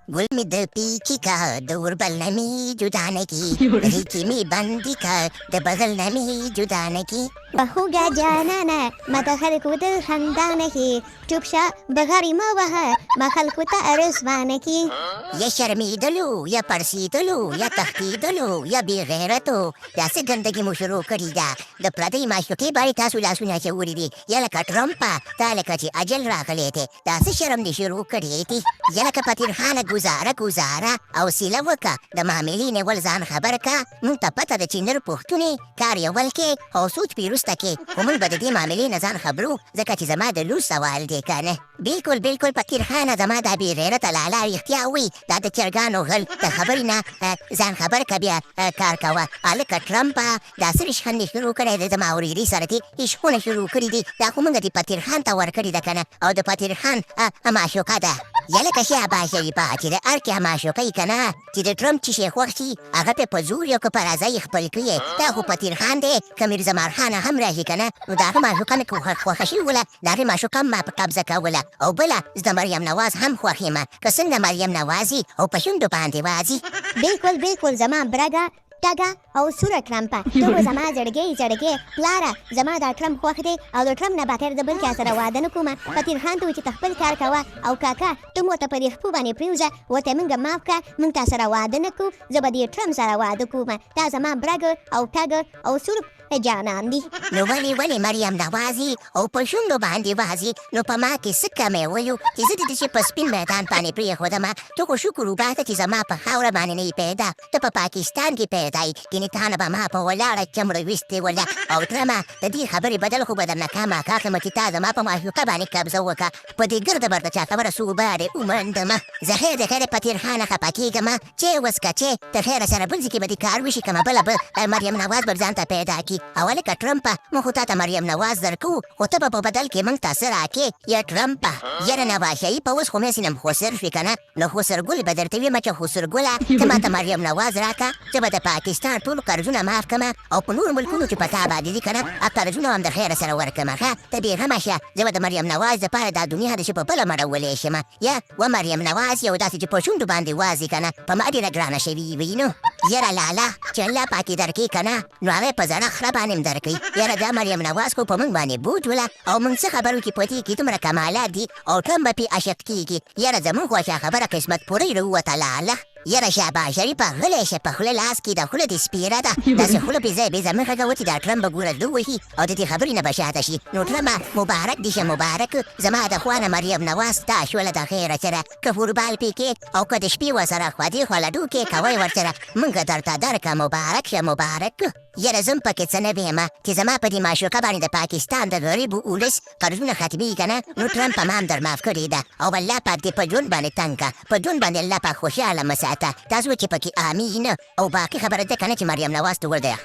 गुल में दिल पीछी का दूर बलने में जुदाने की रिची में बंदी का द बदलने में जुदाने की बहूगा जाना ना मदखल कुदल खंदाने की चुपशा बघरी मवहा मखल कुता अरसवाने की ये शर्मीदलू या परसीदलू या तख्तीदलू या बेगैरतो या से गंदगी मुशरू करीदा द प्रदई माशुके बारी तासु लासुना से उड़ी या लका ट्रम्पा तालका ची अजल राखले थे तासे शर्म दी शुरू करी थी या लका पतिर खाना गुजारा او سیله وکا د معاملې نیول ځان خبر کا مونږ ته پته ده چې نر پښتونې کار یول کې او سوچ پیروسته کې خو مونږ به د دې معاملې نه ځان خبرو ځکه چې زما د لور سوال دی که نه بالکل فقیر خانه زما دا بېغیرته لالا رښتیا وایي دا د چرګانو غل د خبرې نه ځان خبر که بیا کار کوه هلکه ټرمپه دا څه ریشخندې شروع کړی دی زما ورېرې سره دې عشقونه شروع کړي دي دا خو مونږ د پتیر خان ته ورکړي ده که نه او د پتیر خان معشوقه ده یا لکه شهباز شریفه چې د هر کې معشوقه یې که نه چې د ټرمپ چې شی خوښ شي هغه پې په زور یو که په راځه یې خپل کړي دا خو پتیر خان دی که میرزمار خانه هم راشي که نه نو د هغه معشوقه مې خوښه شوله د هغې معشوقه هم ما په قبضه کوله او بله زه د مریم نواز هم خوښ یم که څنګه مریم نوازي او په شونډو باندې وازي بالکل زما برګه ټګه او سوره ټرمپه ته خو زما زړګی پلاره زما دا ټرمپ خوښ دی او د ټرمپ نه بغیر د بل چا سره واده نه کومه پتیر خان ته وایي چې ته خپل کار کوه او کاکا ته مو ورته په دې خپو باندې پرېوځه ورته موږ معاف کړه موږ تا سره واده نه کوو زه به دې ټرمپ سره واده کومه دا زما برګه او ټګه او سور جانان دي نو ولې مریم نوازي او په شونډو باندې وازي نو په ما کې څه کمی ویو چې زه د دې په سپین میدان باندې پرېښودمه ته خو شکر وباسه چې زما په خاوره باندې نه یې پیدا ته په پاکستان کې پیدا یې ګینې تا نه به ما په ولاړه چمړه ویستې وله او ترمه د دې خبرې بدل خو به درنه کاکا کړمه چې تا زما په معشوقه باندې قبضه وکړه په دې ګرده برده چا خبره څو بارې ومنډمه زه خیر د خیره پتیر خانه خفه کېږمه چې وسکه چې د خیره سره بل ځای کې به دې کار وشي که بله به مریم نواز به ځان ته پیدا کړي او هلکه ټرمپه موږ خو تا ته مریم نواز درکوو خو ته به په بدل کې موږ ته څه راکې یا ټرمپه یاره نواز شریفه اوس خو مې سینم خسر شوې که نه نو خسرګل به درته ویمه چې خسرګله ته ما ته مریم نواز راکړه زه به د پاکستان ټول قرضونه معاف کړمه او په نورو ملکونو چې په تا باندې دي که نه قرضونه هم د خیره سره ورکړمه ښه ته بېغمه شه زه به د مریم نواز دپاره دا دنیا د چې په بله مړولی شمه یا و مریم نواز یو داسې چې په شونډو باندې وازي که نه په ما ډېره ګرانه شوي وي نو یاره لالا چې الله پاکې درکړي که نه نو هغه په زړه خره باندې هم درکوي یاره دا مریم نواز خو په موږ باندې بوټ وله او موږ څه خبرو کې په دې کې دومره کمالات دي او ټرمپ به پې عاشق کېږي یاره زموږ خوښه خبره قسمت پورې راووته لاله یاره شهباز شریفه غلی شه په خوله لاس کې د خوله دې سپیره ده داسې خوله بې ځایه بې زمخه کوه چې دا ټرمپ به ګوره زړه وهي او د دې خبرې نه به شاته شي نو ټرمپه مبارک دې شه مبارک زما د خوا نه مریم نواز ستا شوله د خیره سره که فوټبال پې کې او که د شپې ورسره خوا دې خوا لډو کې کوئ ورسره موږ درته درکه مبارک شه مبارک یاره زه هم پکې څه نه ویمه چې زما په دې معشوقه باندې د پاکستان د غریبو اولس قرضونه ختمېږي که نه نو ټرمپ ما هم در معاف کړې ده او الله پاک دې په ژوند باندې تنګ که په ژوند باندې الله پاک خوشحاله مه ساته تاسو چې پکې امین او باقي خبره ده که نه چې مریم نواز ته ور دی